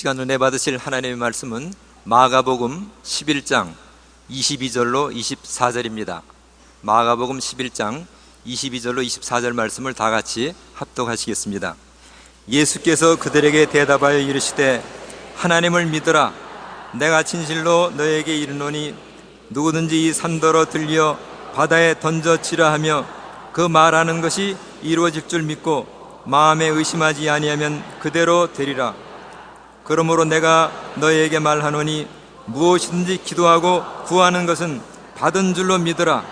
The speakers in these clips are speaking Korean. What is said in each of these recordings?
시간 은혜 받으실 하나님의 말씀은 마가복음 11장 22절로 24절입니다. 마가복음 11장 22절로 24절 말씀을 다 같이 합독하시겠습니다. 예수께서 그들에게 대답하여 이르시되 하나님을 믿으라. 내가 진실로 너에게 이르노니 누구든지 이 산더러 들려 바다에 던져지라 하며 그 말하는 것이 이루어질 줄 믿고 마음에 의심하지 아니하면 그대로 되리라. 그러므로 내가 너에게 말하노니 무엇이든지 기도하고 구하는 것은 받은 줄로 믿으라.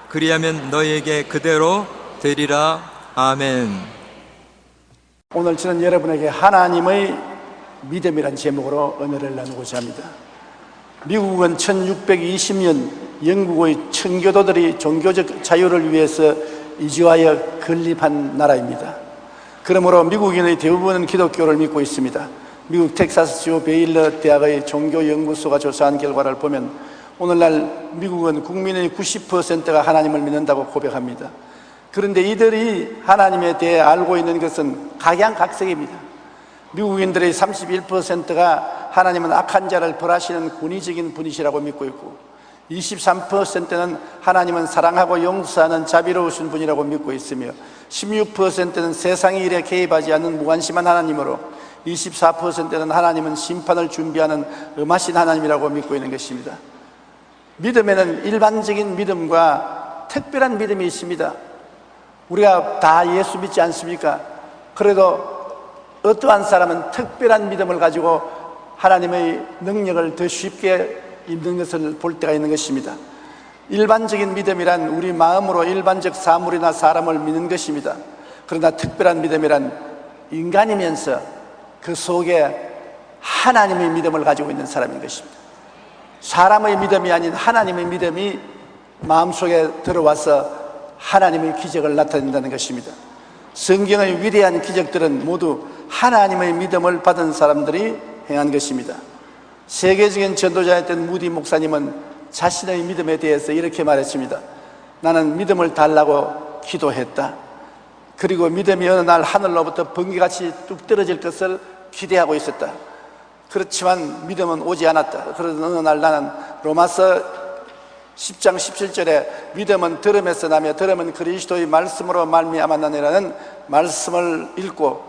그리하면 너에게 그대로 되리라. 아멘. 오늘 저는 여러분에게 하나님의 믿음이란 제목으로 은혜를 나누고자 합니다. 미국은 1620년 영국의 청교도들이 종교적 자유를 위해서 이주하여 건립한 나라입니다. 그러므로 미국인의 대부분은 기독교를 믿고 있습니다. 미국 텍사스주 베일러 대학의 종교연구소가 조사한 결과를 보면 오늘날 미국은 국민의 90%가 하나님을 믿는다고 고백합니다. 그런데 이들이 하나님에 대해 알고 있는 것은 각양각색입니다. 미국인들의 31%가 하나님은 악한 자를 벌하시는 권위적인 분이시라고 믿고 있고 23%는 하나님은 사랑하고 용서하는 자비로우신 분이라고 믿고 있으며 16%는 세상의 일에 개입하지 않는 무관심한 하나님으로 24%는 하나님은 심판을 준비하는 엄하신 하나님이라고 믿고 있는 것입니다. 믿음에는 일반적인 믿음과 특별한 믿음이 있습니다. 우리가 다 예수 믿지 않습니까? 그래도 어떠한 사람은 특별한 믿음을 가지고 하나님의 능력을 더 쉽게 입는 것을 볼 때가 있는 것입니다. 일반적인 믿음이란 우리 마음으로 일반적 사물이나 사람을 믿는 것입니다. 그러나 특별한 믿음이란 인간이면서 그 속에 하나님의 믿음을 가지고 있는 사람인 것입니다. 사람의 믿음이 아닌 하나님의 믿음이 마음속에 들어와서 하나님의 기적을 나타낸다는 것입니다. 성경의 위대한 기적들은 모두 하나님의 믿음을 받은 사람들이 행한 것입니다. 세계적인 전도자였던 무디 목사님은 자신의 믿음에 대해서 이렇게 말했습니다. 나는 믿음을 달라고 기도했다. 그리고 믿음이 어느 날 하늘로부터 번개같이 뚝 떨어질 것을 기대하고 있었다. 그렇지만 믿음은 오지 않았다. 그러던 어느 날 나는 로마서 10장 17절에 믿음은 들음에서 나며 들음은 그리스도의 말씀으로 말미암아 나니라는 말씀을 읽고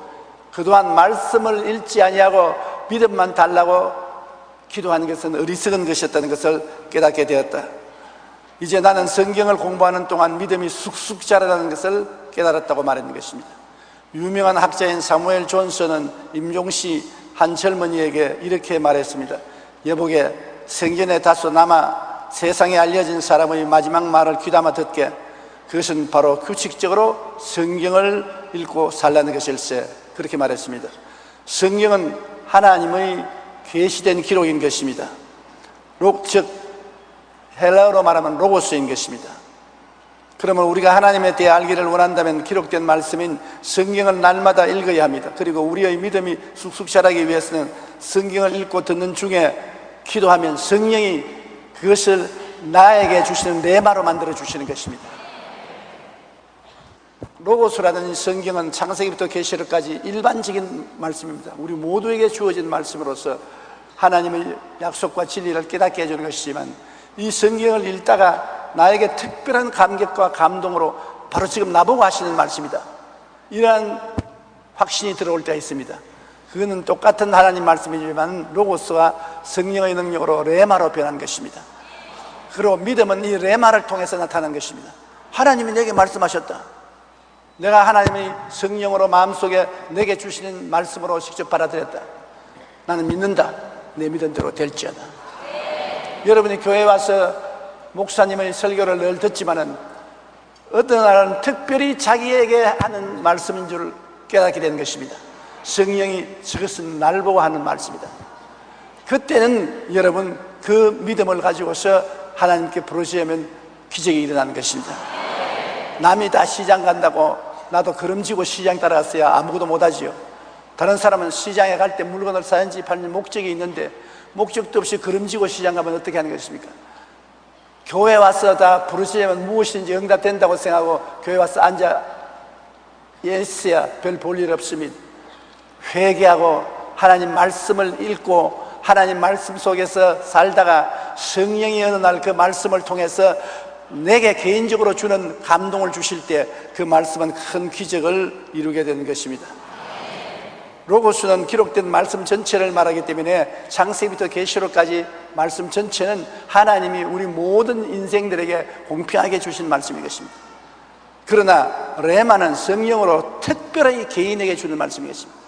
그동안 말씀을 읽지 아니하고 믿음만 달라고 기도하는 것은 어리석은 것이었다는 것을 깨닫게 되었다. 이제 나는 성경을 공부하는 동안 믿음이 쑥쑥 자라나는 것을 깨달았다고 말하는 것입니다. 유명한 학자인 사무엘 존슨은 임종시 한 젊은이에게 이렇게 말했습니다. 여보게, 생전에 다소 남아 세상에 알려진 사람의 마지막 말을 귀담아 듣게. 그것은 바로 규칙적으로 성경을 읽고 살라는 것일세. 그렇게 말했습니다. 성경은 하나님의 계시된 기록인 것입니다. 즉 헬라어로 말하면 로고스인 것입니다. 그러면 우리가 하나님에 대해 알기를 원한다면 기록된 말씀인 성경을 날마다 읽어야 합니다. 그리고 우리의 믿음이 쑥쑥 자라기 위해서는 성경을 읽고 듣는 중에 기도하면 성령이 그것을 나에게 주시는 레마로 만들어 주시는 것입니다. 로고스라는 성경은 창세기부터 계시록까지 일반적인 말씀입니다. 우리 모두에게 주어진 말씀으로서 하나님의 약속과 진리를 깨닫게 해주는 것이지만 이 성경을 읽다가 나에게 특별한 감격과 감동으로 바로 지금 나보고 하시는 말씀이다, 이러한 확신이 들어올 때가 있습니다. 그거는 똑같은 하나님 말씀이지만 로고스와 성령의 능력으로 레마로 변한 것입니다. 그리고 믿음은 이 레마를 통해서 나타난 것입니다. 하나님이 내게 말씀하셨다. 내가 하나님의 성령으로 마음속에 내게 주시는 말씀으로 직접 받아들였다. 나는 믿는다. 내 믿음대로 될지어다. 여러분이 교회에 와서 목사님의 설교를 늘 듣지만은 어떤 날은 특별히 자기에게 하는 말씀인 줄 깨닫게 되는 것입니다. 성령이 저것은 날 보고 하는 말씀이다. 그때는 여러분 그 믿음을 가지고서 하나님께 부르시면 기적이 일어나는 것입니다. 남이 다 시장 간다고 나도 걸음지고 시장 따라갔어야 아무것도 못하지요. 다른 사람은 시장에 갈 때 물건을 사는지 팔는 목적이 있는데 목적도 없이 걸음지고 시장 가면 어떻게 하는 것입니까? 교회 와서 다 부르시면 무엇인지 응답된다고 생각하고 교회 와서 앉아 있어야 별 볼 일 없으면 회개하고 하나님 말씀을 읽고 하나님 말씀 속에서 살다가 성령이 어느 날 그 말씀을 통해서 내게 개인적으로 주는 감동을 주실 때 그 말씀은 큰 기적을 이루게 되는 것입니다. 로고스는 기록된 말씀 전체를 말하기 때문에 창세기부터 계시록까지 말씀 전체는 하나님이 우리 모든 인생들에게 공평하게 주신 말씀인 것입니다. 그러나 레마는 성령으로 특별히 개인에게 주는 말씀인 것입니다.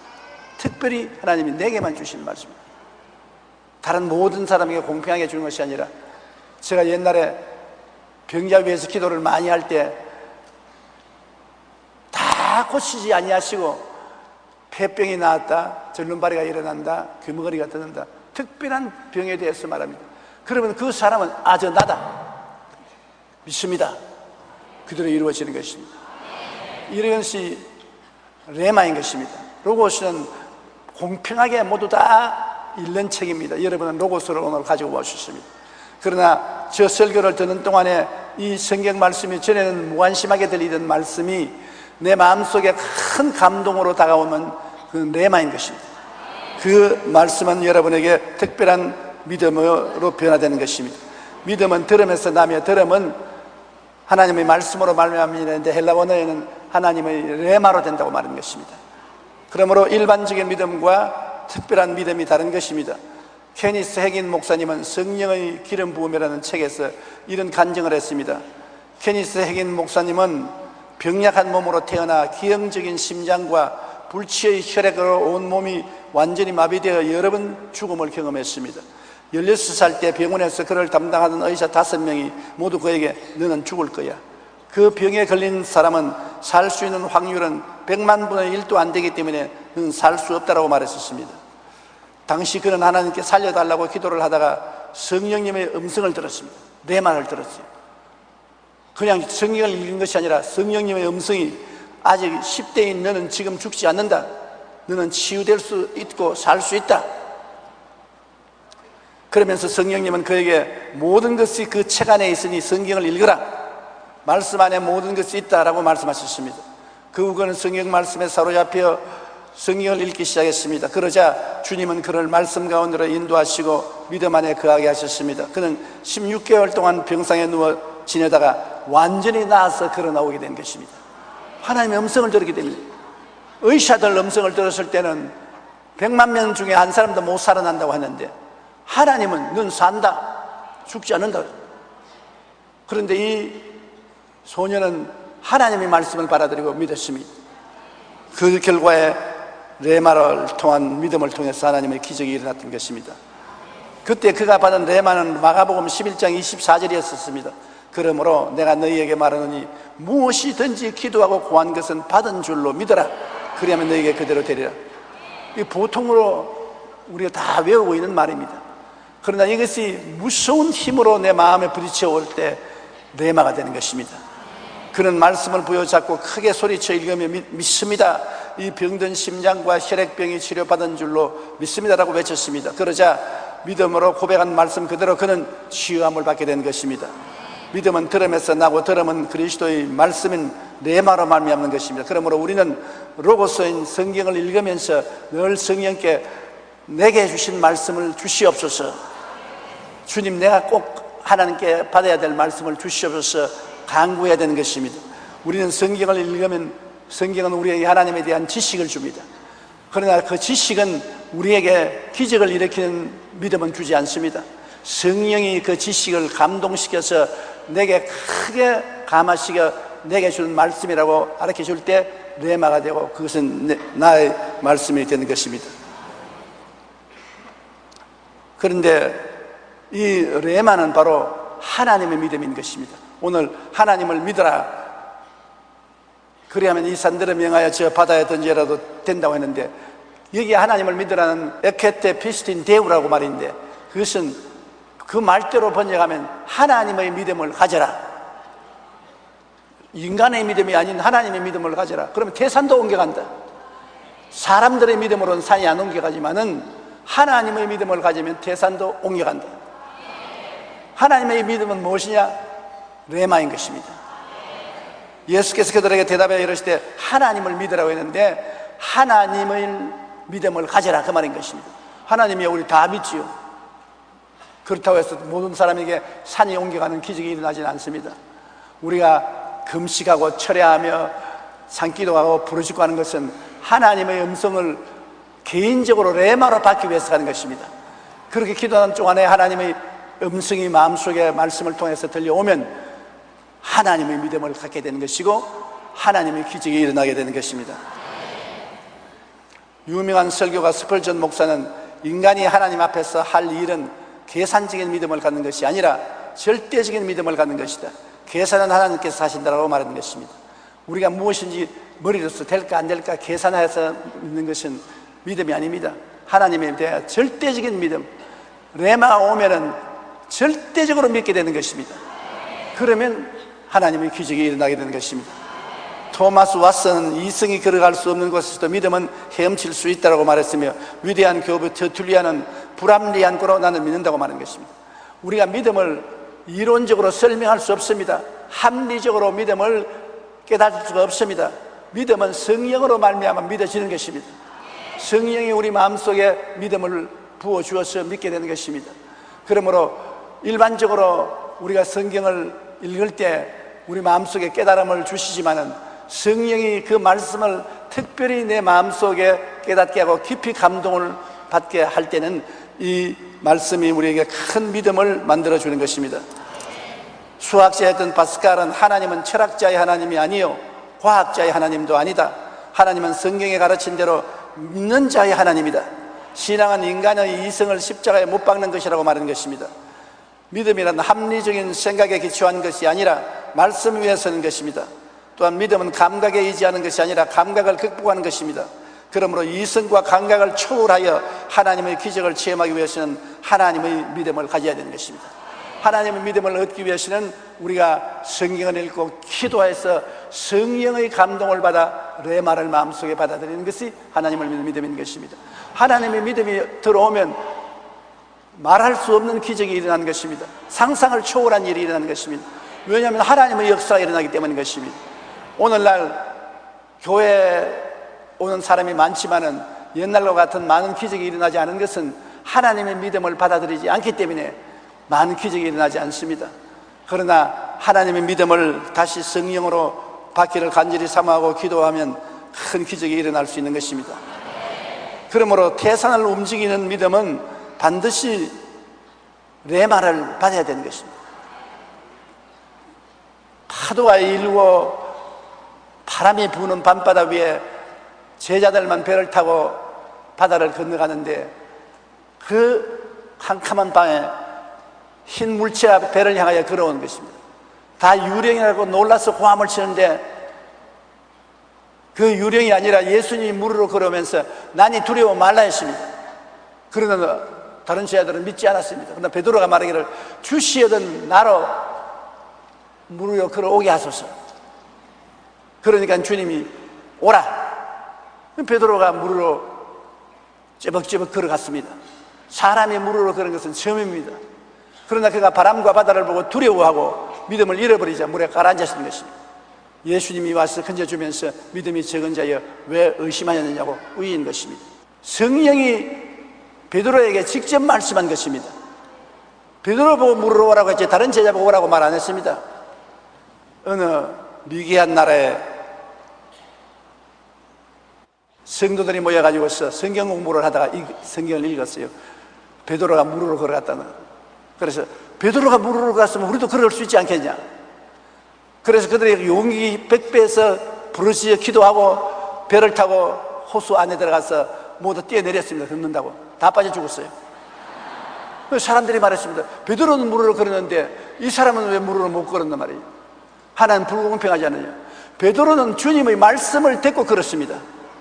특별히 하나님이 내게만 주시는 말씀입니다. 다른 모든 사람에게 공평하게 주는 것이 아니라, 제가 옛날에 병자 위해서 기도를 많이 할 때 다 고치지 아니하시고 폐병이 나왔다, 절름발이가 일어난다, 귀머거리가 드는다, 특별한 병에 대해서 말합니다. 그러면 그 사람은 저 나다 믿습니다. 그대로 이루어지는 것입니다. 이런 것이 레마인 것입니다. 로고스는 공평하게 모두 다 읽는 책입니다. 여러분은 로고스를 오늘 가지고 오셨습니다. 그러나 저 설교를 듣는 동안에 이 성경 말씀이 전에는 무관심하게 들리던 말씀이 내 마음속에 큰 감동으로 다가오면 그 레마인 것입니다. 그 말씀은 여러분에게 특별한 믿음으로 변화되는 것입니다. 믿음은 들음에서 나며, 들음은 하나님의 말씀으로 말미암는데 헬라 원어에는 하나님의 레마로 된다고 말하는 것입니다. 그러므로 일반적인 믿음과 특별한 믿음이 다른 것입니다. 케니스 핵인 목사님은 성령의 기름 부음이라는 책에서 이런 간증을 했습니다. 케니스 핵인 목사님은 병약한 몸으로 태어나 기형적인 심장과 불치의 혈액으로 온 몸이 완전히 마비되어 여러 번 죽음을 경험했습니다. 16살 때 병원에서 그를 담당하던 의사 5명이 모두 그에게 너는 죽을 거야, 그 병에 걸린 사람은 살 수 있는 확률은 100만 분의 1도 안 되기 때문에 너는 살 수 없다라고 말했었습니다. 당시 그는 하나님께 살려달라고 기도를 하다가 성령님의 음성을 들었습니다. 내 말을 들었어요. 그냥 성경을 읽은 것이 아니라 성령님의 음성이 아직 10대인 너는 지금 죽지 않는다, 너는 치유될 수 있고 살 수 있다. 그러면서 성령님은 그에게 모든 것이 그 책 안에 있으니 성경을 읽으라, 말씀 안에 모든 것이 있다라고 말씀하셨습니다. 그 후 그는 성경 말씀에 사로잡혀 성경을 읽기 시작했습니다. 그러자 주님은 그를 말씀 가운데로 인도하시고 믿음 안에 거하게 하셨습니다. 그는 16개월 동안 병상에 누워 지내다가 완전히 나아서 걸어 나오게 된 것입니다. 하나님의 음성을 들었기 때문에. 의사들 음성을 들었을 때는 100만 명 중에 한 사람도 못 살아난다고 하는데 하나님은 넌 산다, 죽지 않는다. 그런데 이 소년은 하나님의 말씀을 받아들이고 믿었습니다. 그 결과에 레마를 통한 믿음을 통해서 하나님의 기적이 일어났던 것입니다. 그때 그가 받은 레마는 마가복음 11장 24절이었습니다. 그러므로 내가 너희에게 말하노니 무엇이든지 기도하고 구한 것은 받은 줄로 믿어라, 그리하면 너희에게 그대로 되리라. 이 보통으로 우리가 다 외우고 있는 말입니다. 그러나 이것이 무서운 힘으로 내 마음에 부딪혀 올 때 레마가 되는 것입니다. 그는 말씀을 부여잡고 크게 소리쳐 읽으며 믿습니다, 이 병든 심장과 혈액병이 치료받은 줄로 믿습니다라고 외쳤습니다. 그러자 믿음으로 고백한 말씀 그대로 그는 치유함을 받게 된 것입니다. 믿음은 들음에서 나고 들음은 그리스도의 말씀인 레마로 말미암는 것입니다. 그러므로 우리는 로고스인 성경을 읽으면서 늘 성령께 내게 주신 말씀을 주시옵소서, 주님 내가 꼭 하나님께 받아야 될 말씀을 주시옵소서 간구해야 되는 것입니다. 우리는 성경을 읽으면 성경은 우리에게 하나님에 대한 지식을 줍니다. 그러나 그 지식은 우리에게 기적을 일으키는 믿음은 주지 않습니다. 성령이 그 지식을 감동시켜서 내게 크게 감화시켜 내게 주는 말씀이라고 가르쳐 줄 때 레마가 되고 그것은 나의 말씀이 되는 것입니다. 그런데 이 레마는 바로 하나님의 믿음인 것입니다. 오늘 하나님을 믿어라, 그리하면 이 산들을 명하여 저 바다에 던지라도 된다고 했는데, 여기 하나님을 믿으라는 에케테 피스틴 데우라고 말인데, 그것은 그 말대로 번역하면 하나님의 믿음을 가져라, 인간의 믿음이 아닌 하나님의 믿음을 가져라. 그러면 태산도 옮겨간다. 사람들의 믿음으로는 산이 안 옮겨가지만은 하나님의 믿음을 가지면 태산도 옮겨간다. 하나님의 믿음은 무엇이냐? 레마인 것입니다. 예수께서 그들에게 대답하여 이르시되 하나님을 믿으라고 했는데, 하나님을 믿음을 가져라 그 말인 것입니다. 하나님이 우리 다 믿지요. 그렇다고 해서 모든 사람에게 산이 옮겨가는 기적이 일어나지는 않습니다. 우리가 금식하고 철야하며 산기도하고 부르짖고 하는 것은 하나님의 음성을 개인적으로 레마로 받기 위해서 하는 것입니다. 그렇게 기도하는 동안에 하나님의 음성이 마음속에 말씀을 통해서 들려오면 하나님의 믿음을 갖게 되는 것이고 하나님의 기적이 일어나게 되는 것입니다. 유명한 설교가 스펄전 목사는 인간이 하나님 앞에서 할 일은 계산적인 믿음을 갖는 것이 아니라 절대적인 믿음을 갖는 것이다. 계산은 하나님께서 하신다고 말하는 것입니다. 우리가 무엇인지 머리로서 될까 안 될까 계산해서 믿는 것은 믿음이 아닙니다. 하나님에 대한 절대적인 믿음, 레마가 오면은 절대적으로 믿게 되는 것입니다. 그러면 하나님의 기적이 일어나게 되는 것입니다. 토마스 왓슨은 이성이 걸어갈 수 없는 곳에서도 믿음은 헤엄칠 수 있다고 말했으며 위대한 교부 터툴리안은 불합리한 거로 나는 믿는다고 말하는 것입니다. 우리가 믿음을 이론적으로 설명할 수 없습니다. 합리적으로 믿음을 깨달을 수가 없습니다. 믿음은 성령으로 말미암아 믿어지는 것입니다. 성령이 우리 마음속에 믿음을 부어주어서 믿게 되는 것입니다. 그러므로 일반적으로 우리가 성경을 읽을 때 우리 마음속에 깨달음을 주시지만은 성령이 그 말씀을 특별히 내 마음속에 깨닫게 하고 깊이 감동을 받게 할 때는 이 말씀이 우리에게 큰 믿음을 만들어주는 것입니다. 수학자였던 파스칼은 하나님은 철학자의 하나님이 아니요 과학자의 하나님도 아니다. 하나님은 성경에 가르친 대로 믿는 자의 하나님이다. 신앙은 인간의 이성을 십자가에 못 박는 것이라고 말하는 것입니다. 믿음이란 합리적인 생각에 기초한 것이 아니라 말씀 위에 서는 것입니다. 또한 믿음은 감각에 의지하는 것이 아니라 감각을 극복하는 것입니다. 그러므로 이성과 감각을 초월하여 하나님의 기적을 체험하기 위해서는 하나님의 믿음을 가져야 되는 것입니다. 하나님의 믿음을 얻기 위해서는 우리가 성경을 읽고 기도해서 성령의 감동을 받아 레마를 마음속에 받아들이는 것이 하나님을 믿는 믿음인 것입니다. 하나님의 믿음이 들어오면 말할 수 없는 기적이 일어나는 것입니다. 상상을 초월한 일이 일어나는 것입니다. 왜냐하면 하나님의 역사가 일어나기 때문인 것입니다. 오늘날 교회에 오는 사람이 많지만은 옛날과 같은 많은 기적이 일어나지 않은 것은 하나님의 믿음을 받아들이지 않기 때문에 많은 기적이 일어나지 않습니다. 그러나 하나님의 믿음을 다시 성령으로 받기를 간절히 사모하고 기도하면 큰 기적이 일어날 수 있는 것입니다. 그러므로 태산을 움직이는 믿음은 반드시 레마를 받아야 되는 것입니다. 파도가 일고 바람이 부는 밤바다 위에 제자들만 배를 타고 바다를 건너가는데 그 캄캄한 밤에 흰 물체가 배를 향하여 걸어오는 것입니다. 다 유령이라고 놀라서 고함을 치는데 그 유령이 아니라 예수님이 물으로 걸어오면서 난이 두려워 말라 했습니다. 그러나 다른 제자들은 믿지 않았습니다. 그러나 베드로가 말하기를 주시어든 나로 물으로 걸어오게 하소서. 그러니까 주님이 오라. 베드로가 물으로 쩌벅쩌벅 걸어갔습니다. 사람이 물으로 걸은 것은 처음입니다. 그러나 그가 바람과 바다를 보고 두려워하고 믿음을 잃어버리자 물에 가라앉았던 것입니다. 예수님이 와서 건져주면서 믿음이 적은 자여 왜 의심하였느냐고 우인 것입니다. 성령이 베드로에게 직접 말씀한 것입니다. 베드로 보고 물으러 오라고 했지 다른 제자 보고 오라고 말 안 했습니다. 어느 미개한 나라에 성도들이 모여가지고서 성경 공부를 하다가 이 성경을 읽었어요. 베드로가 물으러 걸어갔다는. 그래서 베드로가 물으러 갔으면 우리도 걸어갈 수 있지 않겠냐. 그래서 그들이 용기 100배에서 부르짖어 기도하고 배를 타고 호수 안에 들어가서 모두 뛰어내렸습니다. 걷는다고. 다 빠져 죽었어요. 사람들이 말했습니다. 베드로는 물으러 걸었는데 이 사람은 왜 물으러 못 걸었단 말이에요. 하나님 불공평하지 않느냐. 베드로는 주님의 말씀을 듣고 걸었습니다.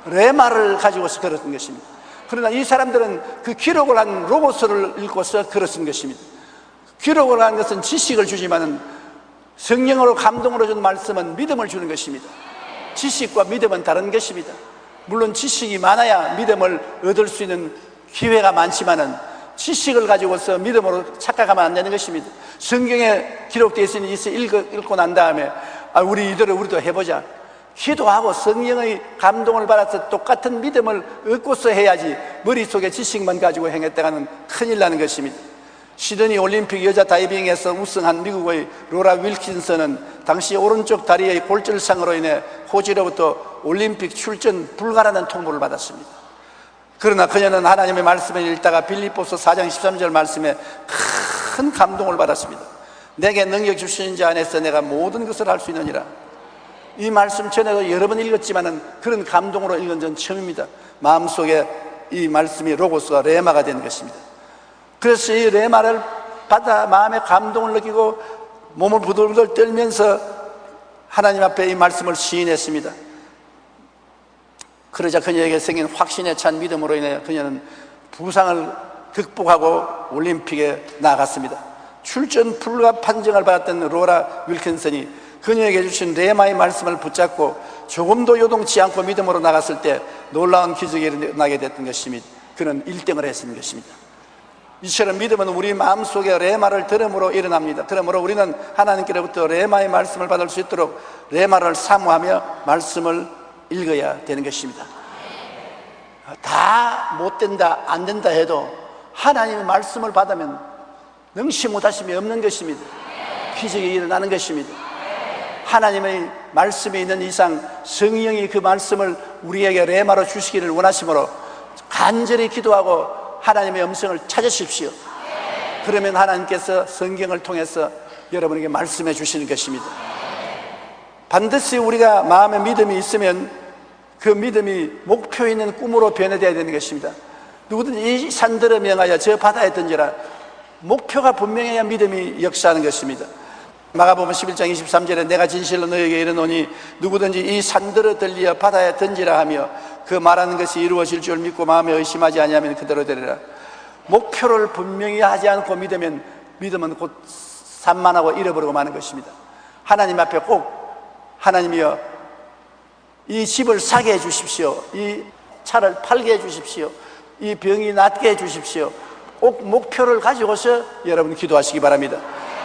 레마를 가지고서 걸었던 것입니다. 그러나 이 사람들은 그 기록을 한 로고스를 읽고서 걸었던 것입니다. 기록을 한 것은 지식을 주지만은 성령으로 감동으로 준 말씀은 믿음을 주는 것입니다. 지식과 믿음은 다른 것입니다. 물론 지식이 많아야 믿음을 얻을 수 있는 기회가 많지만은 지식을 가지고서 믿음으로 착각하면 안 되는 것입니다. 성경에 기록되어 있으니 읽고 난 다음에 우리도 해보자. 기도하고 성령의 감동을 받아서 똑같은 믿음을 얻고서 해야지 머릿속에 지식만 가지고 행했다가는 큰일 나는 것입니다. 시드니 올림픽 여자 다이빙에서 우승한 미국의 로라 윌킨슨은 당시 오른쪽 다리의 골절상으로 인해 코치로부터 올림픽 출전 불가라는 통보를 받았습니다. 그러나 그녀는 하나님의 말씀을 읽다가 빌립보서 4장 13절 말씀에 큰 감동을 받았습니다. 내게 능력 주시는 자 안에서 내가 모든 것을 할 수 있느니라. 이 말씀 전에도 여러 번 읽었지만은 그런 감동으로 읽은 전 처음입니다. 마음속에 이 말씀이 로고스가 레마가 된 것입니다. 그래서 이 레마를 받아 마음의 감동을 느끼고 몸을 부들부들 떨면서 하나님 앞에 이 말씀을 시인했습니다. 그러자 그녀에게 생긴 확신에 찬 믿음으로 인해 그녀는 부상을 극복하고 올림픽에 나갔습니다. 출전 불가 판정을 받았던 로라 윌킨슨이 그녀에게 주신 레마의 말씀을 붙잡고 조금도 요동치 않고 믿음으로 나갔을 때 놀라운 기적이 일어나게 됐던 것입니다. 그는 1등을 했던 것입니다. 이처럼 믿음은 우리 마음속에 레마를 들음으로 일어납니다. 그러므로 우리는 하나님께로부터 레마의 말씀을 받을 수 있도록 레마를 사모하며 말씀을 읽어야 되는 것입니다. 다 못된다 안 된다 해도 하나님의 말씀을 받으면 능치 못하심이 없는 것입니다. 기적이 일어나는 것입니다. 하나님의 말씀이 있는 이상 성령이 그 말씀을 우리에게 레마로 주시기를 원하시므로 간절히 기도하고 하나님의 음성을 찾으십시오. 그러면 하나님께서 성경을 통해서 여러분에게 말씀해 주시는 것입니다. 반드시 우리가 마음에 믿음이 있으면 그 믿음이 목표 있는 꿈으로 변해야 되는 것입니다. 누구든지 이 산들을 명하여 저 바다에 던지라. 목표가 분명해야 믿음이 역사하는 것입니다. 마가복음 11장 23절에 내가 진실로 너에게 이르노니 누구든지 이 산들을 들리어 바다에 던지라 하며 그 말하는 것이 이루어질 줄 믿고 마음에 의심하지 아니하면 그대로 되리라. 목표를 분명히 하지 않고 믿으면 믿음은 곧 산만하고 잃어버리고 마는 것입니다. 하나님 앞에 꼭 하나님이여 이 집을 사게 해 주십시오. 이 차를 팔게 해 주십시오. 이 병이 낫게 해 주십시오. 꼭 목표를 가지고서 여러분 기도하시기 바랍니다.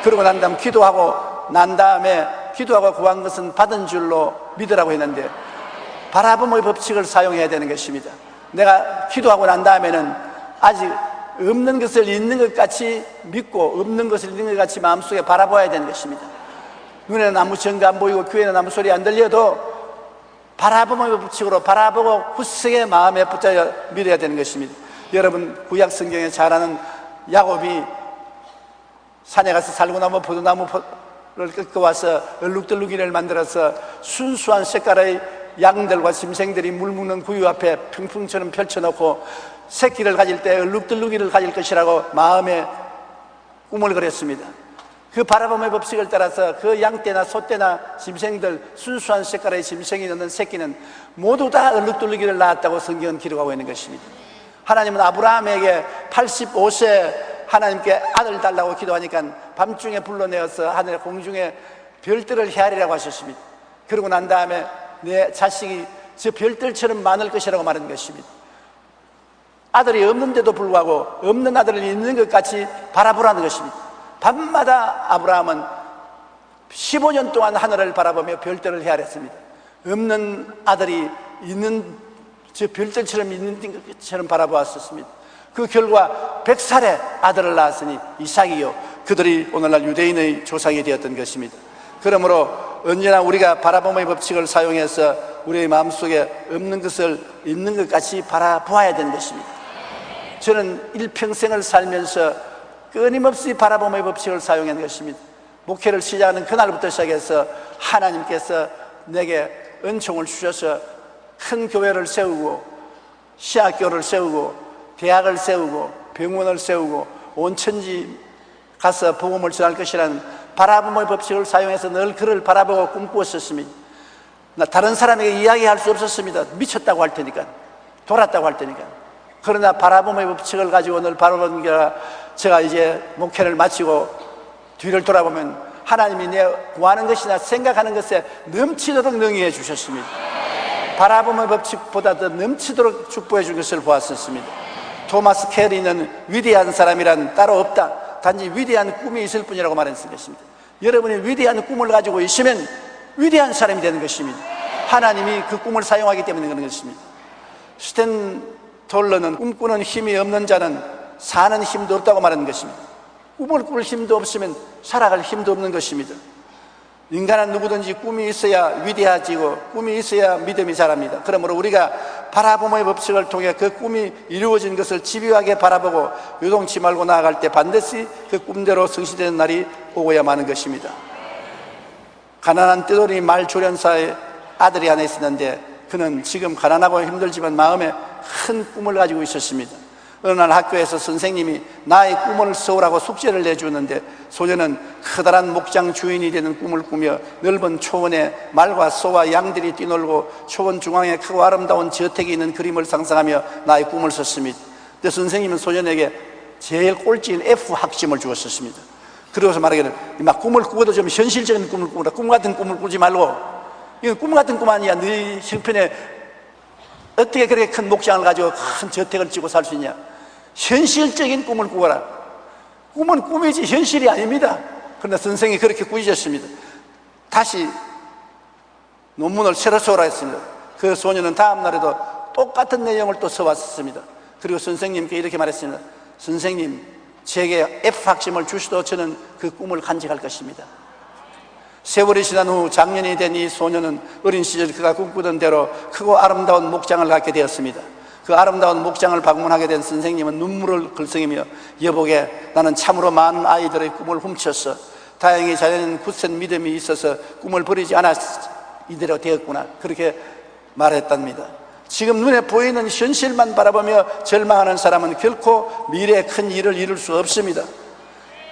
그러고 난 다음 기도하고 난 다음에 기도하고 구한 것은 받은 줄로 믿으라고 했는데 바라봄의 법칙을 사용해야 되는 것입니다. 내가 기도하고 난 다음에는 아직 없는 것을 있는 것 같이 믿고 없는 것을 있는 것 같이 마음속에 바라봐야 되는 것입니다. 눈에는 아무 증거 안 보이고 귀에는 아무 소리 안 들려도 바라봄의 법칙으로 바라보고 후세의 마음에 붙잡아 믿어야 되는 것입니다. 여러분 구약 성경에 잘 아는 야곱이 산에 가서 살구나무 포도나무를 꺾어 와서 얼룩덜룩이를 만들어서 순수한 색깔의 양들과 짐승들이 물 먹는 구유 앞에 평풍처럼 펼쳐놓고 새끼를 가질 때 얼룩덜룩이를 가질 것이라고 마음에 꿈을 그렸습니다. 그 바라봄의 법칙을 따라서 그 양떼나 소떼나 짐승들 순수한 색깔의 짐승이 넣는 새끼는 모두 다 얼룩덜룩이를 낳았다고 성경은 기록하고 있는 것입니다. 하나님은 아브라함에게 85세 하나님께 아들 달라고 기도하니까 밤중에 불러내어서 하늘 공중에 별들을 헤아리라고 하셨습니다. 그러고 난 다음에 내 자식이 저 별들처럼 많을 것이라고 말한 것입니다. 아들이 없는데도 불구하고 없는 아들을 있는 것 같이 바라보라는 것입니다. 밤마다 아브라함은 15년 동안 하늘을 바라보며 별들을 헤아렸습니다. 없는 아들이 있는 저 별들처럼 있는 것처럼 바라보았었습니다. 그 결과 100살에 아들을 낳았으니 이삭이요 그들이 오늘날 유대인의 조상이 되었던 것입니다. 그러므로 언제나 우리가 바라봄의 법칙을 사용해서 우리의 마음속에 없는 것을 있는 것 같이 바라보아야 되는 것입니다. 저는 일평생을 살면서 끊임없이 바라봄의 법칙을 사용한 것입니다. 목회를 시작하는 그날부터 시작해서 하나님께서 내게 은총을 주셔서 큰 교회를 세우고 시학교를 세우고 대학을 세우고 병원을 세우고 온 천지 가서 복음을 전할 것이라는 바라봄의 법칙을 사용해서 늘 그를 바라보고 꿈꾸었었습니다. 다른 사람에게 이야기할 수 없었습니다. 미쳤다고 할 테니까, 돌았다고 할 테니까. 그러나 바라봄의 법칙을 가지고 늘 바라보는 게 제가 이제 목회를 마치고 뒤를 돌아보면 하나님이 내 구하는 것이나 생각하는 것에 넘치도록 능히해 주셨습니다. 바라봄의 법칙보다 더 넘치도록 축복해 준 것을 보았었습니다. 토마스 캐리는 위대한 사람이란 따로 없다. 단지 위대한 꿈이 있을 뿐이라고 말했습니다. 여러분이 위대한 꿈을 가지고 있으면 위대한 사람이 되는 것입니다. 하나님이 그 꿈을 사용하기 때문에 그런 것입니다. 스탠톨러는 꿈꾸는 힘이 없는 자는 사는 힘도 없다고 말하는 것입니다. 꿈을 꿀 힘도 없으면 살아갈 힘도 없는 것입니다. 인간은 누구든지 꿈이 있어야 위대해지고 꿈이 있어야 믿음이 자랍니다. 그러므로 우리가 바라봄의 법칙을 통해 그 꿈이 이루어진 것을 집요하게 바라보고 요동치 말고 나아갈 때 반드시 그 꿈대로 성취되는 날이 오고야 마는 것입니다. 가난한 떼돌이 말조련사의 아들이 하나 있었는데 그는 지금 가난하고 힘들지만 마음에 큰 꿈을 가지고 있었습니다. 어느 날 학교에서 선생님이 나의 꿈을 써오라고 숙제를 내주는데 소년은 커다란 목장 주인이 되는 꿈을 꾸며 넓은 초원에 말과 소와 양들이 뛰놀고 초원 중앙에 크고 아름다운 저택이 있는 그림을 상상하며 나의 꿈을 썼습니다. 근데 선생님은 소년에게 제일 꼴찌인 F 학점을 주었었습니다. 그러고서 말하기를 막 꿈을 꾸어도 좀 현실적인 꿈을 꾸라. 꿈 같은 꿈을 꾸지 말고 이건 꿈 같은 꿈 아니야. 네 형편에 어떻게 그렇게 큰 목장을 가지고 큰 저택을 짓고 살 수 있냐. 현실적인 꿈을 꾸어라. 꿈은 꿈이지 현실이 아닙니다. 그러나 선생이 그렇게 꾸짖었습니다. 다시 논문을 새로 써오라 했습니다. 그 소년은 다음 날에도 똑같은 내용을 또 써왔습니다. 그리고 선생님께 이렇게 말했습니다. 선생님, 제게 F학점을 주시도 저는 그 꿈을 간직할 것입니다. 세월이 지난 후 장년이 된 이 소년은 어린 시절 그가 꿈꾸던 대로 크고 아름다운 목장을 갖게 되었습니다. 그 아름다운 목장을 방문하게 된 선생님은 눈물을 글썽이며 여보게 나는 참으로 많은 아이들의 꿈을 훔쳤어. 다행히 자네는 굳센 믿음이 있어서 꿈을 버리지 않아 이대로 되었구나. 그렇게 말했답니다. 지금 눈에 보이는 현실만 바라보며 절망하는 사람은 결코 미래의 큰 일을 이룰 수 없습니다.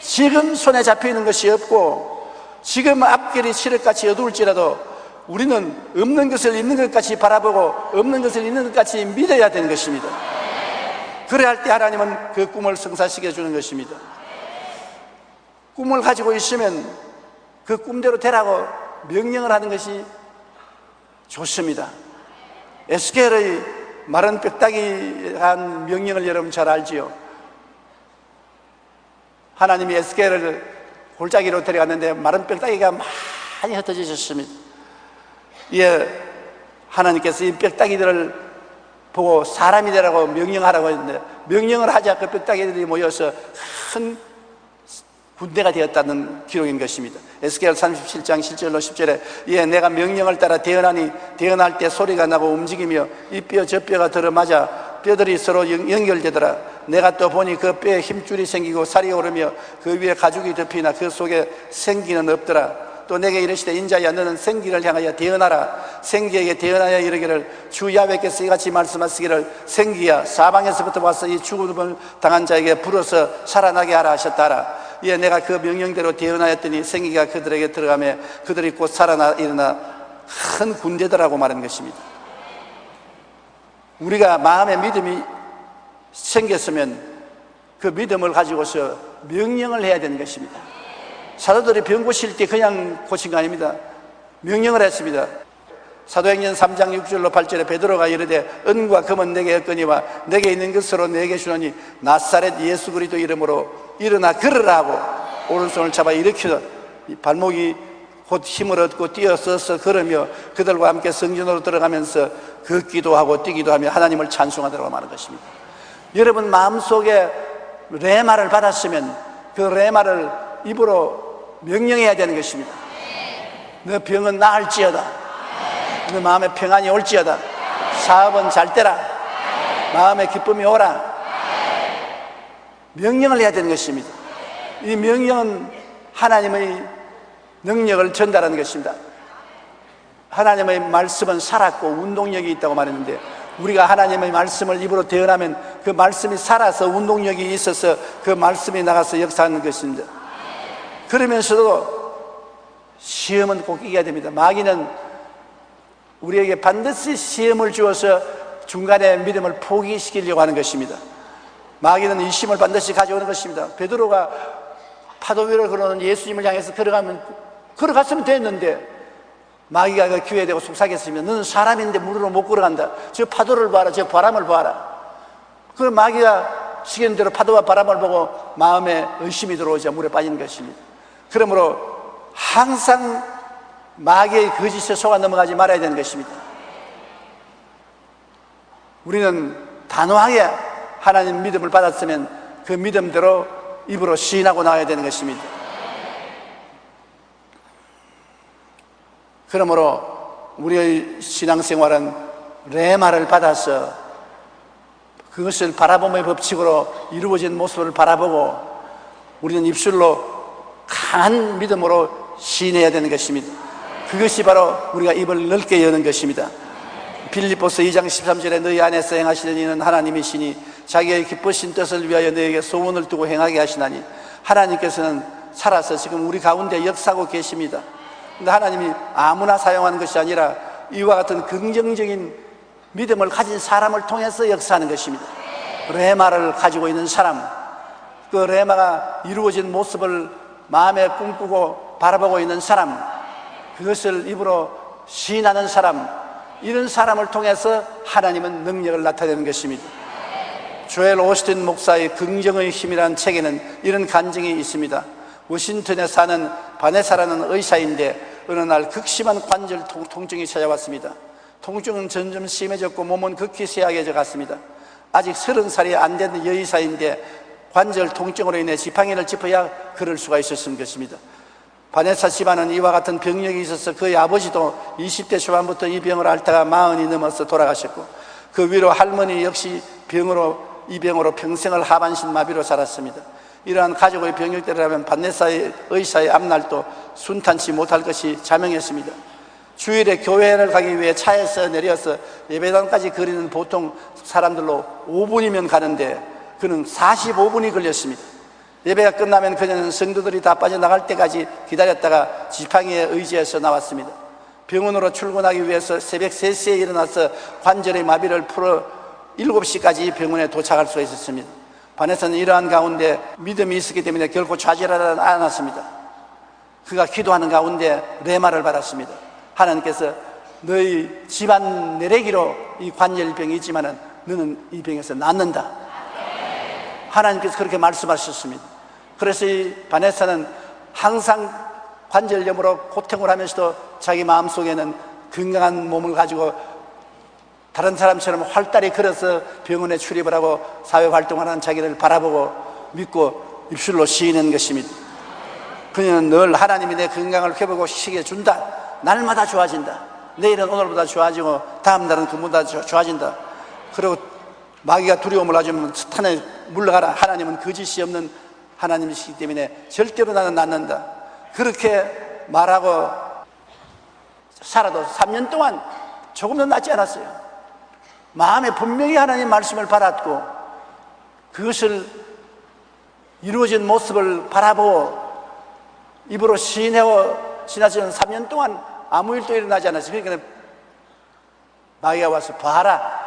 지금 손에 잡혀있는 것이 없고 지금 앞길이 칠흑같이 어두울지라도 우리는 없는 것을 있는 것 같이 바라보고 없는 것을 있는 것 같이 믿어야 되는 것입니다. 그래야 할 때 하나님은 그 꿈을 성사시켜 주는 것입니다. 꿈을 가지고 있으면 그 꿈대로 되라고 명령을 하는 것이 좋습니다. 에스겔의 마른 뼈다귀 한 명령을 여러분 잘 알지요. 하나님이 에스겔을 골짜기로 데려갔는데 마른 뼈다귀가 많이 흩어지셨습니다. 예, 하나님께서 이 뼈다귀들을 보고 사람이 되라고 명령하라고 했는데 명령을 하자 그 뼈다귀들이 모여서 큰 군대가 되었다는 기록인 것입니다. 에스겔 37장 7절로 10절에 예, 내가 명령을 따라 대언하니 대언할 때 소리가 나고 움직이며 이 뼈 저 뼈가 들어맞아 뼈들이 서로 연결되더라. 내가 또 보니 그 뼈에 힘줄이 생기고 살이 오르며 그 위에 가죽이 덮이나 그 속에 생기는 없더라. 또 내게 이르시되 인자야 너는 생기를 향하여 대언하라. 생기에게 대언하여 이르기를 주 야훼께서 이같이 말씀하시기를 생기야 사방에서부터 와서 이 죽음을 당한 자에게 불어서 살아나게 하라 하셨다라. 예, 내가 그 명령대로 대언하였더니 생기가 그들에게 들어가며 그들이 곧 살아나 일어나 큰 군대더라고 말하는 것입니다. 우리가 마음의 믿음이 생겼으면 그 믿음을 가지고서 명령을 해야 되는 것입니다. 사도들이 병 고칠 때 그냥 고친 거 아닙니다. 명령을 했습니다. 사도행전 3장 6절로 8절에 베드로가 이르되 은과 금은 내게 없거니와 내게 있는 것으로 내게 주노니 나사렛 예수 그리스도 이름으로 일어나 걸으라 하고 오른손을 잡아 일으켜 발목이 곧 힘을 얻고 뛰어서서 걸으며 그들과 함께 성전으로 들어가면서 걷기도 하고 뛰기도 하며 하나님을 찬송하더라고 말하는 것입니다. 여러분 마음속에 레마를 받았으면 그 레마를 입으로 명령해야 되는 것입니다. 너 병은 나을지어다. 너 마음에 평안이 올지어다. 사업은 잘 되라. 마음에 기쁨이 오라. 명령을 해야 되는 것입니다. 이 명령은 하나님의 능력을 전달하는 것입니다. 하나님의 말씀은 살았고 운동력이 있다고 말했는데 우리가 하나님의 말씀을 입으로 대언하면 그 말씀이 살아서 운동력이 있어서 그 말씀이 나가서 역사하는 것입니다. 그러면서도 시험은 꼭 이겨야 됩니다. 마귀는 우리에게 반드시 시험을 주어서 중간에 믿음을 포기시키려고 하는 것입니다. 마귀는 이 시험을 반드시 가져오는 것입니다. 베드로가 파도 위를 걸어오는 예수님을 향해서 걸어갔으면 됐는데 마귀가 그 기회에 대고 속삭였으면 너는 사람인데 물으로 못 걸어간다. 저 파도를 봐라. 저 바람을 봐라. 그 마귀가 시키는 대로 파도와 바람을 보고 마음에 의심이 들어오자 물에 빠지는 것입니다. 그러므로 항상 마귀의 거짓에 속아 넘어가지 말아야 되는 것입니다. 우리는 단호하게 하나님 믿음을 받았으면 그 믿음대로 입으로 시인하고 나가야 되는 것입니다. 그러므로 우리의 신앙생활은 레마를 받아서 그것을 바라봄의 법칙으로 이루어진 모습을 바라보고 우리는 입술로 강한 믿음으로 시인해야 되는 것입니다. 그것이 바로 우리가 입을 넓게 여는 것입니다. 빌립보서 2장 13절에 너희 안에서 행하시는 이는 하나님이시니 자기의 기쁘신 뜻을 위하여 너에게 소원을 두고 행하게 하시나니 하나님께서는 살아서 지금 우리 가운데 역사하고 계십니다. 근데 하나님이 아무나 사용하는 것이 아니라 이와 같은 긍정적인 믿음을 가진 사람을 통해서 역사하는 것입니다. 레마를 가지고 있는 사람, 그 레마가 이루어진 모습을 마음에 꿈꾸고 바라보고 있는 사람, 그것을 입으로 시인하는 사람, 이런 사람을 통해서 하나님은 능력을 나타내는 것입니다. 조엘 오스틴 목사의 긍정의 힘이라는 책에는 이런 간증이 있습니다. 워싱턴에 사는 바네사라는 의사인데 어느 날 극심한 관절 통증이 찾아왔습니다. 통증은 점점 심해졌고 몸은 극히 쇠약해져 갔습니다. 아직 30살이 안 된 여의사인데 관절 통증으로 인해 지팡이를 짚어야 걸을 수가 있었을 것입니다. 바네사 집안은 이와 같은 병력이 있어서 그의 아버지도 20대 초반부터 이 병을 앓다가 40이 넘어서 돌아가셨고 그 위로 할머니 역시 이 병으로 평생을 하반신 마비로 살았습니다. 이러한 가족의 병력들이라면 바네사의 의사의 앞날도 순탄치 못할 것이 자명했습니다. 주일에 교회를 가기 위해 차에서 내려서 예배당까지 거리는 보통 사람들로 5분이면 가는데 그는 45분이 걸렸습니다. 예배가 끝나면 그녀는 성도들이 다 빠져나갈 때까지 기다렸다가 지팡이에 의지해서 나왔습니다. 병원으로 출근하기 위해서 새벽 3시에 일어나서 관절의 마비를 풀어 7시까지 병원에 도착할 수가 있었습니다. 바네사는 이러한 가운데 믿음이 있었기 때문에 결코 좌절하지 않았습니다. 그가 기도하는 가운데 레마를 받았습니다. 하나님께서 너희 집안 내레기로 이 관절병이 있지만 너는 이 병에서 낫는다. 하나님께서 그렇게 말씀하셨습니다. 그래서 이 바네사는 항상 관절염으로 고통을 하면서도 자기 마음속에는 건강한 몸을 가지고 다른 사람처럼 활달히 걸어서 병원에 출입을 하고 사회활동을 하는 자기를 바라보고 믿고 입술로 시인한 것입니다. 그녀는 늘 하나님이 내 건강을 회복시켜 준다. 날마다 좋아진다. 내일은 오늘보다 좋아지고 다음 날은 그보다 좋아진다. 그리고 마귀가 두려움을 가지면 스탄에 물러가라. 하나님은 거짓이 없는 하나님이시기 때문에 절대로 나는 낫는다. 그렇게 말하고 살아도 3년 동안 조금도 낫지 않았어요. 마음에 분명히 하나님 말씀을 받았고 그것을 이루어진 모습을 바라보고 입으로 시인하고 지나치는 3년 동안 아무 일도 일어나지 않았어요. 그러니까 마귀가 와서 봐라.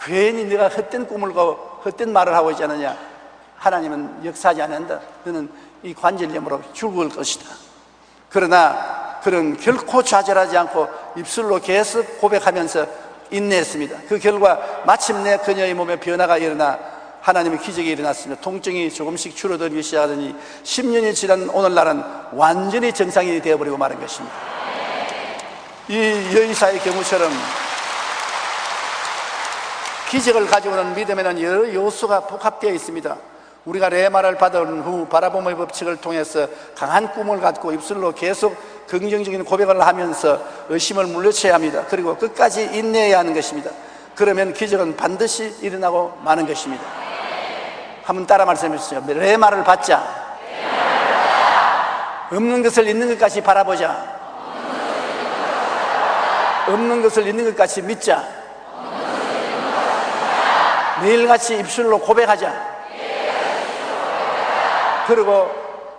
괜히 네가 헛된 꿈을 꾸고 헛된 말을 하고 있지 않느냐. 하나님은 역사하지 않는다. 너는 이 관절염으로 죽을 것이다. 그러나 그는 결코 좌절하지 않고 입술로 계속 고백하면서 인내했습니다. 그 결과 마침내 그녀의 몸에 변화가 일어나 하나님의 기적이 일어났습니다. 통증이 조금씩 줄어들기 시작하더니 10년이 지난 오늘날은 완전히 정상인이 되어버리고 마는 것입니다. 이 여의사의 경우처럼 기적을 가지고 오는 믿음에는 여러 요소가 복합되어 있습니다. 우리가 레마를 받은 후 바라봄의 법칙을 통해서 강한 꿈을 갖고 입술로 계속 긍정적인 고백을 하면서 의심을 물리쳐야 합니다. 그리고 끝까지 인내해야 하는 것입니다. 그러면 기적은 반드시 일어나고 마는 것입니다. 한번 따라 말씀해 주시죠. 레마를 받자. 없는 것을 있는 것 같이 바라보자. 없는 것을 있는 것 같이 믿자. 매일같이 입술로 고백하자. 그리고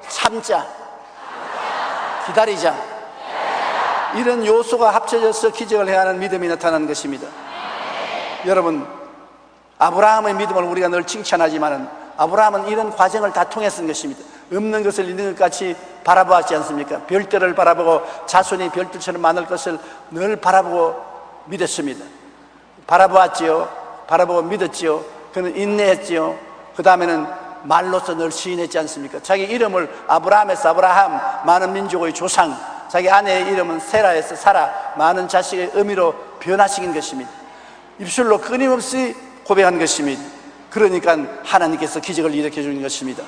참자. 기다리자. 이런 요소가 합쳐져서 기적을 행하는 믿음이 나타나는 것입니다. 여러분, 아브라함의 믿음을 우리가 늘 칭찬하지만 아브라함은 이런 과정을 다 통했던 것입니다. 없는 것을 있는 것 같이 바라보았지 않습니까? 별들을 바라보고 자손이 별들처럼 많을 것을 늘 바라보고 믿었습니다. 바라보았지요. 바라보고 믿었지요. 그는 인내했지요. 그 다음에는 말로서 늘 시인했지 않습니까? 자기 이름을 아브라함에서 아브라함, 많은 민족의 조상, 자기 아내의 이름은 세라에서 사라, 많은 자식의 의미로 변화시킨 것입니다. 입술로 끊임없이 고백한 것입니다. 그러니까 하나님께서 기적을 일으켜 주는 것입니다.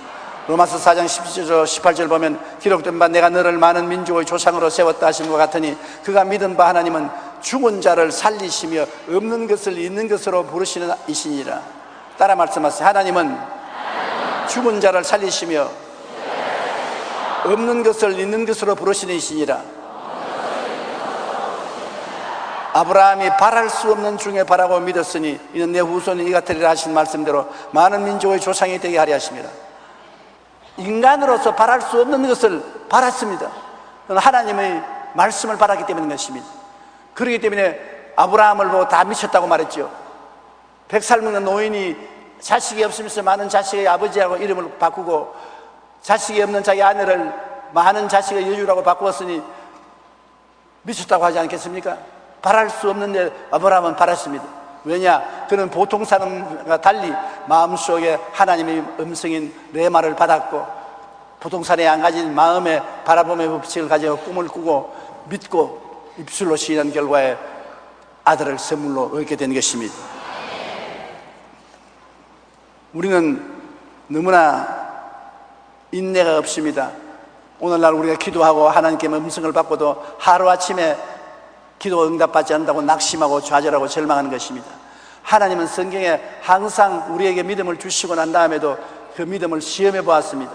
로마서 4장 17절 18절 보면 기록된 바 내가 너를 많은 민족의 조상으로 세웠다 하신 것 같으니 그가 믿은 바 하나님은 죽은 자를 살리시며 없는 것을 있는 것으로 부르시는 이시니라. 따라 말씀하세요. 하나님은 죽은 자를 살리시며 없는 것을 있는 것으로 부르시는 이시니라. 아브라함이 바랄 수 없는 중에 바라고 믿었으니 이는 내 후손이 이가 되리라 하신 말씀대로 많은 민족의 조상이 되게 하려 하심이라. 인간으로서 바랄 수 없는 것을 바랐습니다. 그건 하나님의 말씀을 바랐기 때문인 것입니다. 그렇기 때문에 아브라함을 보고 다 미쳤다고 말했죠. 100살 먹는 노인이 자식이 없으면서 많은 자식의 아버지라고 이름을 바꾸고 자식이 없는 자기 아내를 많은 자식의 여주라고 바꾸었으니 미쳤다고 하지 않겠습니까? 바랄 수 없는데 아브라함은 바랐습니다. 왜냐? 그는 보통 사람과 달리 마음속에 하나님의 음성인 레마를 받았고 보통 사람이 안 가진 마음의 바라봄의 법칙을 가지고 꿈을 꾸고 믿고 입술로 시인한 결과에 아들을 선물로 얻게 된 것입니다. 우리는 너무나 인내가 없습니다. 오늘날 우리가 기도하고 하나님께 음성을 받고도 하루아침에 기도가 응답받지 않는다고 낙심하고 좌절하고 절망하는 것입니다. 하나님은 성경에 항상 우리에게 믿음을 주시고 난 다음에도 그 믿음을 시험해 보았습니다.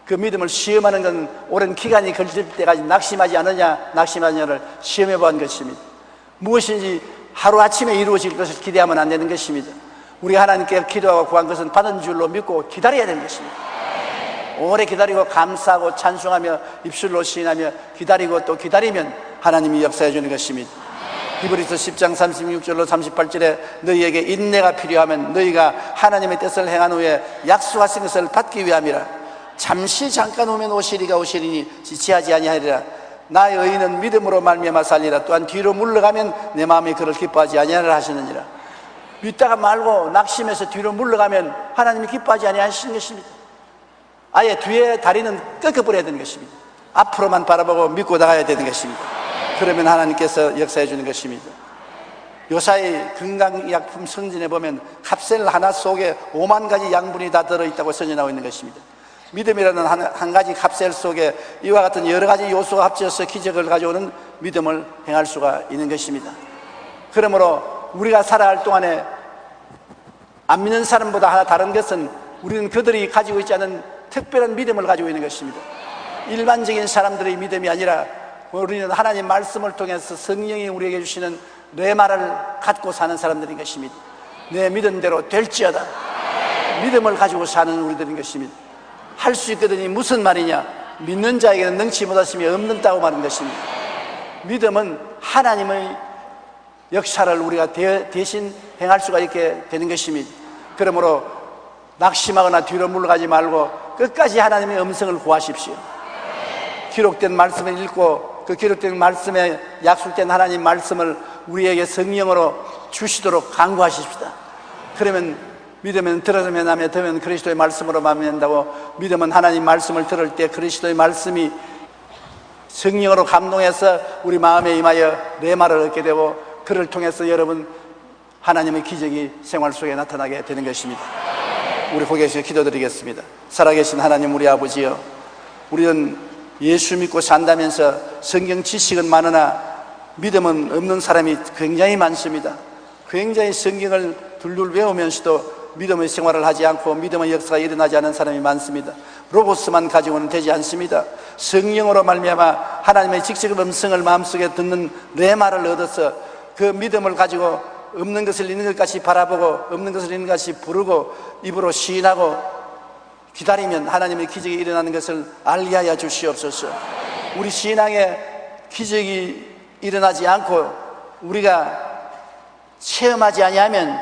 그 믿음을 시험하는 건 오랜 기간이 걸릴 때까지 낙심하지 않느냐 낙심하느냐를 시험해 보한 것입니다. 무엇인지 하루아침에 이루어질 것을 기대하면 안 되는 것입니다. 우리가 하나님께 기도하고 구한 것은 받은 줄로 믿고 기다려야 되는 것입니다. 오래 기다리고 감사하고 찬송하며 입술로 시인하며 기다리고 또 기다리면 하나님이 역사해 주는 것입니다. 히브리서 10장 36절로 38절에 너희에게 인내가 필요하면 너희가 하나님의 뜻을 행한 후에 약속하신 것을 받기 위함이라. 잠시 잠깐 오면 오시리가 오시리니 지체하지 아니하리라. 나의 의인은 믿음으로 말미암아 살리라. 또한 뒤로 물러가면 내 마음이 그를 기뻐하지 아니하리라 하시느니라. 믿다가 말고 낙심해서 뒤로 물러가면 하나님이 기뻐하지 아니하시는 것입니다. 아예 뒤에 다리는 꺾어버려야 되는 것입니다. 앞으로만 바라보고 믿고 나가야 되는 것입니다. 그러면 하나님께서 역사해 주는 것입니다. 요사이 건강의약품 성진에 보면 캡슐 하나 속에 5만 가지 양분이 다 들어있다고 써져 있는 것입니다. 믿음이라는 한 가지 캡슐 속에 이와 같은 여러 가지 요소가 합쳐서 기적을 가져오는 믿음을 행할 수가 있는 것입니다. 그러므로 우리가 살아갈 동안에 안 믿는 사람보다 하나 다른 것은 우리는 그들이 가지고 있지 않은 특별한 믿음을 가지고 있는 것입니다. 일반적인 사람들의 믿음이 아니라 우리는 하나님 말씀을 통해서 성령이 우리에게 주시는 레마를 갖고 사는 사람들인 것입니다. 내 믿은 대로 될지어다. 믿음을 가지고 사는 우리들인 것입니다. 할 수 있거든이 무슨 말이냐? 믿는 자에게는 능치 못하심이 없는다고 말하는 것입니다. 믿음은 하나님의 역사를 우리가 대신 행할 수가 있게 되는 것입니다. 그러므로 낙심하거나 뒤로 물러가지 말고 끝까지 하나님의 음성을 구하십시오. 기록된 말씀을 읽고 그 기록된 말씀에 약속된 하나님 말씀을 우리에게 성령으로 주시도록 간구하십시다. 그러면 믿으면 들으면 하며 들으면 그리스도의 말씀으로 만민다고. 믿으면 하나님 말씀을 들을 때 그리스도의 말씀이 성령으로 감동해서 우리 마음에 임하여 레마를 얻게 되고 그를 통해서 여러분 하나님의 기적이 생활 속에 나타나게 되는 것입니다. 우리 고개에서 기도드리겠습니다. 살아계신 하나님 우리 아버지여, 우리는 예수 믿고 산다면서 성경 지식은 많으나 믿음은 없는 사람이 굉장히 많습니다. 굉장히 성경을 둘둘 외우면서도 믿음의 생활을 하지 않고 믿음의 역사가 일어나지 않은 사람이 많습니다. 로고스만 가지고는 되지 않습니다. 성령으로 말미암아 하나님의 직접 음성을 마음속에 듣는 레마를 얻어서 그 믿음을 가지고 없는 것을 있는 것 같이 바라보고 없는 것을 있는 것 같이 부르고 입으로 시인하고 기다리면 하나님의 기적이 일어나는 것을 알게 하여 주시옵소서. 우리 신앙에 기적이 일어나지 않고 우리가 체험하지 아니하면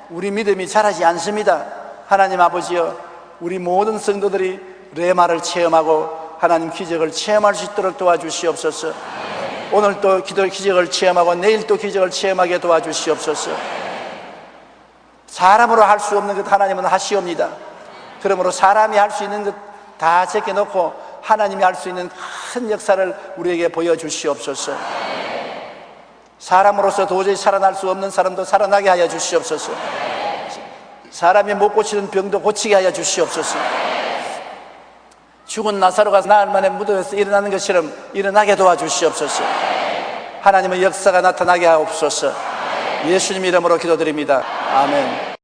우리 믿음이 자라지 않습니다. 하나님 아버지여, 우리 모든 성도들이 레마를 체험하고 하나님 기적을 체험할 수 있도록 도와주시옵소서. 오늘 또 기적을 체험하고 내일 또 기적을 체험하게 도와주시옵소서. 사람으로 할 수 없는 것 하나님은 하시옵니다. 그러므로 사람이 할 수 있는 것 다 제껴놓고 하나님이 할 수 있는 큰 역사를 우리에게 보여주시옵소서. 사람으로서 도저히 살아날 수 없는 사람도 살아나게 하여 주시옵소서. 사람이 못 고치는 병도 고치게 하여 주시옵소서. 죽은 나사로가 나흘 만에 무덤에서 일어나는 것처럼 일어나게 도와주시옵소서. 하나님의 역사가 나타나게 하옵소서. 예수님 이름으로 기도드립니다. 아멘.